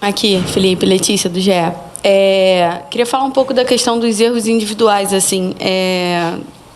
Aqui, Felipe, Letícia, do GE. Queria falar um pouco da questão dos erros individuais, assim,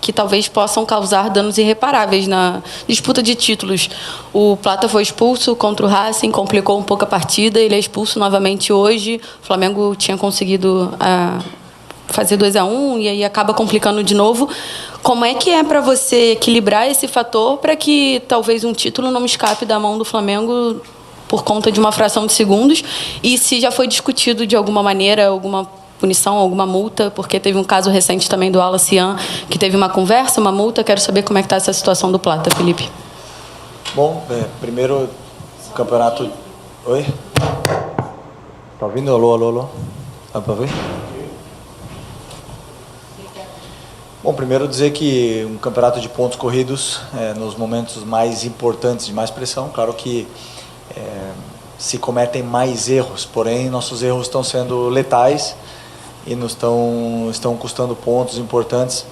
que talvez possam causar danos irreparáveis na disputa de títulos. O Plata foi expulso contra o Racing, complicou um pouco a partida, ele é expulso novamente hoje. O Flamengo tinha conseguido fazer 2-1 e aí acaba complicando de novo. Como é que é para você equilibrar esse fator para que talvez um título não escape da mão do Flamengo por conta de uma fração de segundos? E se já foi discutido de alguma maneira, alguma punição, alguma multa, porque teve um caso recente também do Alacian, que teve uma conversa, uma multa. Quero saber como é que está essa situação do Plata, Felipe. Bom, primeiro campeonato... Oi? Tá ouvindo? Alô, alô, alô? Dá para ver? Bom, primeiro dizer que um campeonato de pontos corridos, nos momentos mais importantes, de mais pressão, claro que se cometem mais erros, porém nossos erros estão sendo letais e nos estão custando pontos importantes,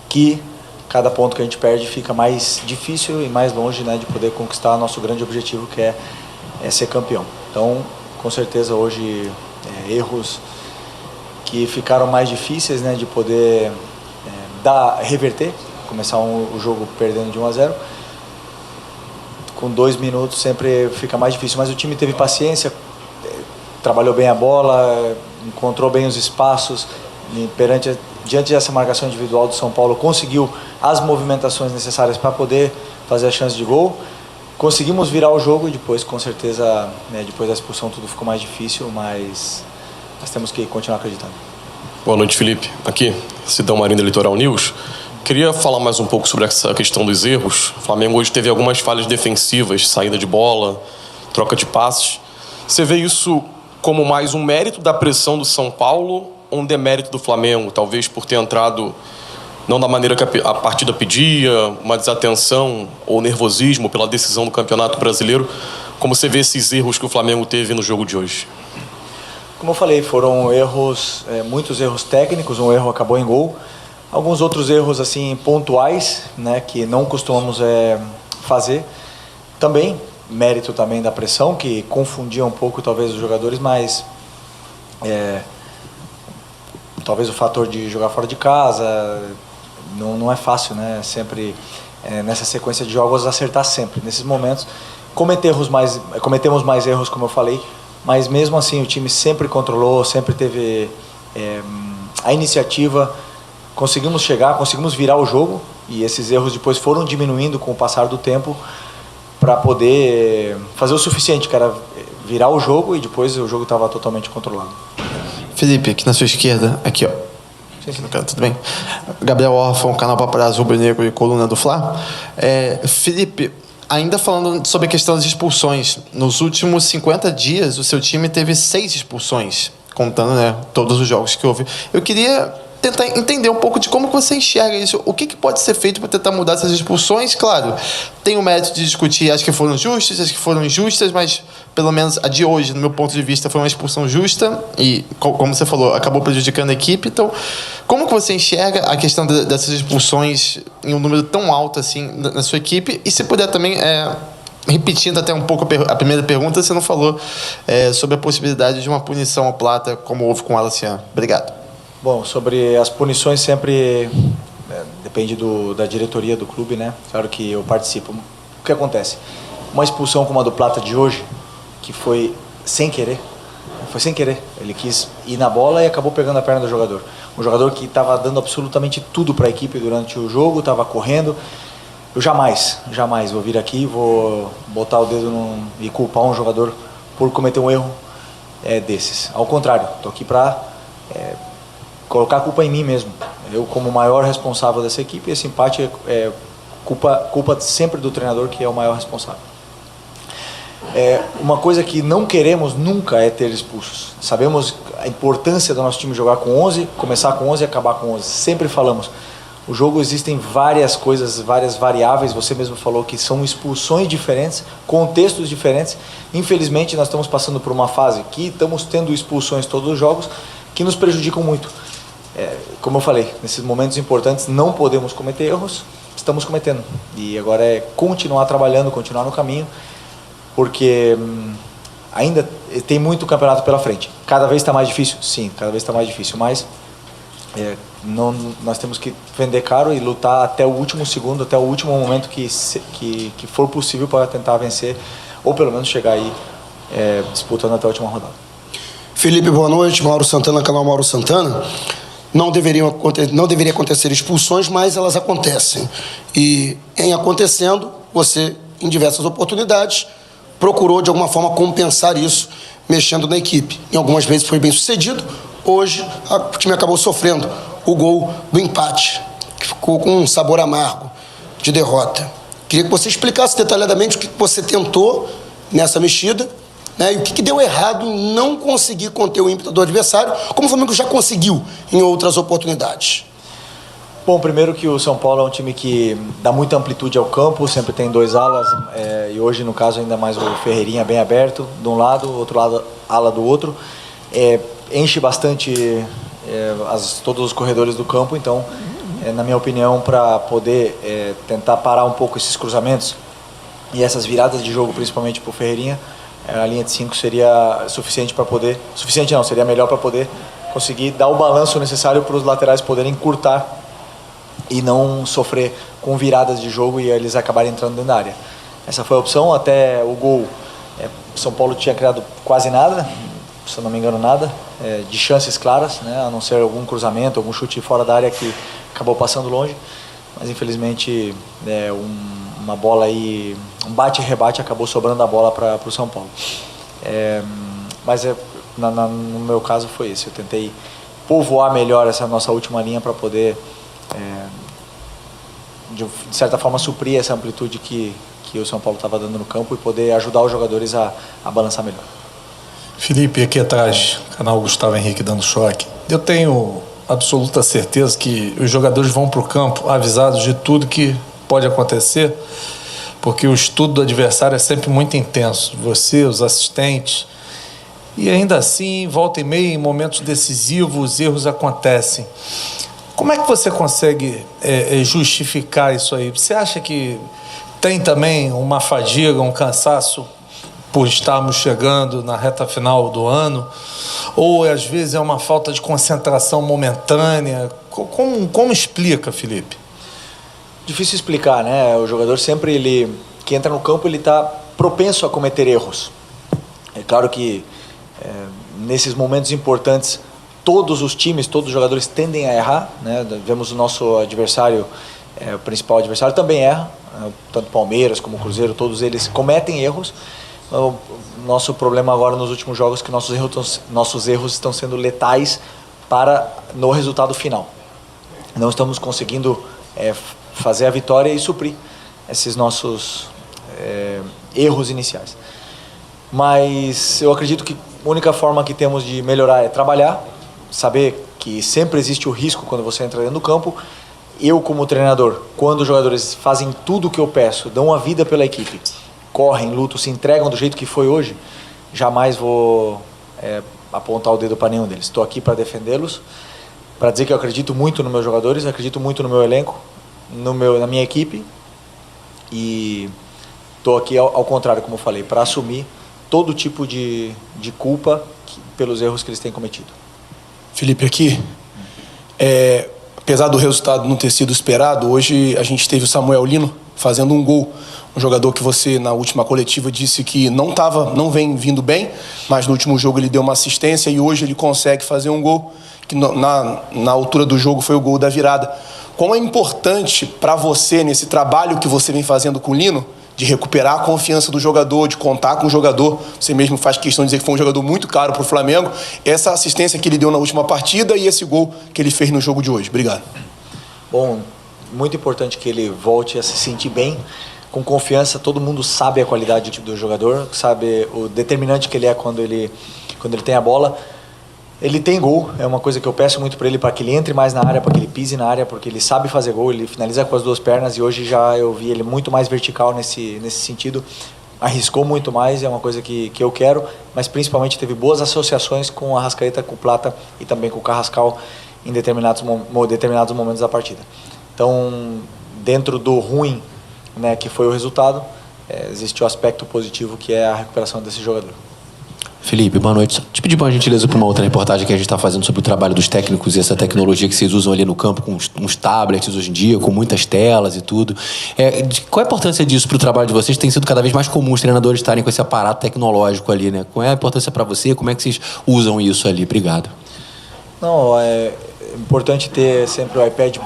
que cada ponto que a gente perde fica mais difícil e mais longe, né, de poder conquistar nosso grande objetivo, que é ser campeão. Então, com certeza hoje, erros que ficaram mais difíceis, né, de poder reverter, começar o jogo perdendo de 1-0, com 2 minutos sempre fica mais difícil, mas o time teve paciência, trabalhou bem a bola, encontrou bem os espaços, e diante dessa marcação individual do São Paulo, conseguiu as movimentações necessárias para poder fazer a chance de gol. Conseguimos virar o jogo e depois, com certeza, depois da expulsão tudo ficou mais difícil, mas nós temos que continuar acreditando. Boa noite, Felipe. Aqui, Sidão Marinho da Litoral News. Queria falar mais um pouco sobre essa questão dos erros. O Flamengo hoje teve algumas falhas defensivas, saída de bola, troca de passes. Você vê isso como mais um mérito da pressão do São Paulo ou um demérito do Flamengo? Talvez por ter entrado não da maneira que a partida pedia, uma desatenção ou nervosismo pela decisão do Campeonato Brasileiro. Como você vê esses erros que o Flamengo teve no jogo de hoje? Como eu falei, foram erros, muitos erros técnicos, um erro acabou em gol. Alguns outros erros assim pontuais, né, que não costumamos fazer. Também, mérito também da pressão, que confundia um pouco talvez os jogadores, mas talvez o fator de jogar fora de casa, não é fácil, né? Sempre nessa sequência de jogos acertar sempre. Nesses momentos cometemos mais erros, como eu falei, mas mesmo assim o time sempre controlou, sempre teve a iniciativa, conseguimos virar o jogo e esses erros depois foram diminuindo com o passar do tempo para poder fazer o suficiente, que era virar o jogo, e depois o jogo estava totalmente controlado. Felipe, aqui na sua esquerda, aqui ó. Sim. Tudo bem? Gabriel Orfão, canal Paparazzo Rubro Negro e coluna do Fla. Felipe, ainda falando sobre a questão das expulsões, nos últimos 50 dias o seu time teve 6 expulsões, contando, né, todos os jogos que houve. Eu queria tentar entender um pouco de como você enxerga isso. O que pode ser feito para tentar mudar essas expulsões? Claro, tem o mérito de discutir as que foram justas, as que foram injustas, mas pelo menos a de hoje, no meu ponto de vista, foi uma expulsão justa e, como você falou, acabou prejudicando a equipe. Então, como que você enxerga a questão dessas expulsões em um número tão alto assim na sua equipe? E se puder também, repetindo até um pouco a primeira pergunta, você não falou sobre a possibilidade de uma punição ao Plata, como houve com o Alacian. Obrigado. Bom, sobre as punições sempre depende da diretoria do clube, né? Claro que eu participo. O que acontece? Uma expulsão como a do Plata de hoje, que foi sem querer, ele quis ir na bola e acabou pegando a perna do jogador. Um jogador que estava dando absolutamente tudo para a equipe durante o jogo, estava correndo. Eu jamais vou vir aqui, vou botar o dedo e culpar um jogador por cometer um erro desses. Ao contrário, estou aqui para colocar a culpa em mim mesmo. Eu, como o maior responsável dessa equipe, esse empate é culpa sempre do treinador, que é o maior responsável. Uma coisa que não queremos nunca é ter expulsos. Sabemos a importância do nosso time jogar com 11, começar com 11 e acabar com 11. Sempre falamos. O jogo existem várias coisas, várias variáveis. Você mesmo falou que são expulsões diferentes, contextos diferentes. Infelizmente, nós estamos passando por uma fase que estamos tendo expulsões todos os jogos que nos prejudicam muito. Como eu falei, nesses momentos importantes não podemos cometer erros, estamos cometendo. E agora é continuar trabalhando, continuar no caminho, porque ainda tem muito campeonato pela frente. Cada vez está mais difícil? Sim, cada vez está mais difícil, mas nós temos que vender caro e lutar até o último segundo, até o último momento que for possível para tentar vencer, ou pelo menos chegar aí disputando até a última rodada. Felipe, boa noite. Mauro Santana, canal Mauro Santana. Não deveria acontecer expulsões, mas elas acontecem. E em acontecendo, você, em diversas oportunidades, procurou de alguma forma compensar isso, mexendo na equipe. Em algumas vezes foi bem sucedido. Hoje, o time acabou sofrendo o gol do empate, que ficou com um sabor amargo de derrota. Queria que você explicasse detalhadamente o que você tentou nessa mexida, né, e o que deu errado em não conseguir conter o ímpeto do adversário, como o Flamengo já conseguiu em outras oportunidades. Bom, primeiro que o São Paulo é um time que dá muita amplitude ao campo, sempre tem 2 alas, e hoje, no caso, ainda mais o Ferreirinha bem aberto, de um lado, outro lado, ala do outro. Enche bastante todos os corredores do campo, então, na minha opinião, para poder tentar parar um pouco esses cruzamentos e essas viradas de jogo, principalmente para o Ferreirinha, a linha de 5 seria suficiente para poder... Suficiente não, seria melhor para poder conseguir dar o balanço necessário para os laterais poderem encurtar e não sofrer com viradas de jogo e eles acabarem entrando dentro da área. Essa foi a opção, até o gol. São Paulo tinha criado quase nada, se eu não me engano nada, de chances claras, né, a não ser algum cruzamento, algum chute fora da área que acabou passando longe, mas infelizmente uma bola aí, um bate e rebate, acabou sobrando a bola para o São Paulo. Mas no meu caso foi isso, eu tentei povoar melhor essa nossa última linha para poder, de certa forma, suprir essa amplitude que o São Paulo estava dando no campo e poder ajudar os jogadores a balançar melhor. Felipe, aqui atrás, canal Gustavo Henrique dando choque. Eu tenho absoluta certeza que os jogadores vão para o campo avisados de tudo que pode acontecer, porque o estudo do adversário é sempre muito intenso. Você, os assistentes, e ainda assim, volta e meia, em momentos decisivos, erros acontecem. Como é que você consegue justificar isso aí? Você acha que tem também uma fadiga, um cansaço por estarmos chegando na reta final do ano? Ou às vezes é uma falta de concentração momentânea? Como explica, Felipe? Difícil explicar, né? O jogador sempre, que entra no campo, ele está propenso a cometer erros. É claro que nesses momentos importantes, todos os times, todos os jogadores tendem a errar, né? Vemos o nosso adversário, o principal adversário também erra, tanto Palmeiras como Cruzeiro, todos eles cometem erros. O nosso problema agora nos últimos jogos é que nossos erros estão sendo letais no resultado final. Não estamos conseguindo fazer a vitória e suprir esses nossos erros iniciais. Mas eu acredito que a única forma que temos de melhorar é trabalhar, saber que sempre existe o risco quando você entra dentro do campo. Eu, como treinador, quando os jogadores fazem tudo o que eu peço, dão a vida pela equipe, correm, lutam, se entregam do jeito que foi hoje, jamais vou apontar o dedo para nenhum deles. Estou aqui para defendê-los, para dizer que eu acredito muito nos meus jogadores, acredito muito no meu elenco, na minha equipe, e estou aqui ao contrário, como eu falei, para assumir todo tipo de culpa pelos erros que eles têm cometido. Felipe, aqui, apesar do resultado não ter sido esperado, hoje a gente teve o Samuel Lino fazendo um gol, um jogador que você na última coletiva disse que não vem vindo bem, mas no último jogo ele deu uma assistência e hoje ele consegue fazer um gol que na altura do jogo foi o gol da virada. Como é importante para você, nesse trabalho que você vem fazendo com o Lino, de recuperar a confiança do jogador, de contar com o jogador, você mesmo faz questão de dizer que foi um jogador muito caro para o Flamengo, essa assistência que ele deu na última partida e esse gol que ele fez no jogo de hoje. Obrigado. Bom, muito importante que ele volte a se sentir bem, com confiança. Todo mundo sabe a qualidade do jogador, sabe o determinante que ele é quando ele tem a bola. Ele tem gol, é uma coisa que eu peço muito para ele, para que ele entre mais na área, para que ele pise na área, porque ele sabe fazer gol, ele finaliza com as 2 pernas e hoje já eu vi ele muito mais vertical nesse sentido, arriscou muito mais, é uma coisa que eu quero, mas principalmente teve boas associações com a Arrascaeta, com o Plata e também com o Carrascal em determinados momentos da partida. Então, dentro do ruim, né, que foi o resultado, existe o aspecto positivo que é a recuperação desse jogador. Felipe, boa noite. Só te pedir uma gentileza para uma outra reportagem que a gente está fazendo sobre o trabalho dos técnicos e essa tecnologia que vocês usam ali no campo com uns tablets hoje em dia, com muitas telas e tudo. Qual é a importância disso para o trabalho de vocês? Tem sido cada vez mais comum os treinadores estarem com esse aparato tecnológico ali, né? Qual é a importância para você? Como é que vocês usam isso ali? Obrigado. Não, é importante ter sempre o iPad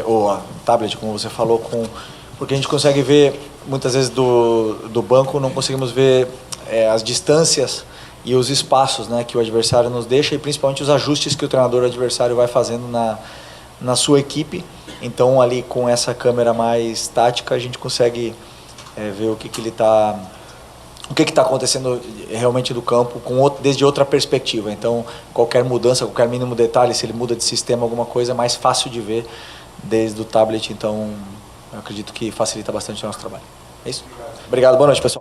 ou a tablet, como você falou, porque a gente consegue ver, muitas vezes do banco não conseguimos ver as distâncias e os espaços, né, que o adversário nos deixa, e principalmente os ajustes que o treinador adversário vai fazendo na sua equipe. Então ali com essa câmera mais tática a gente consegue ver o que está acontecendo realmente do campo desde outra perspectiva. Então qualquer mudança, qualquer mínimo detalhe, se ele muda de sistema, alguma coisa, é mais fácil de ver desde o tablet. Então eu acredito que facilita bastante o nosso trabalho. É isso. Obrigado, boa noite, pessoal.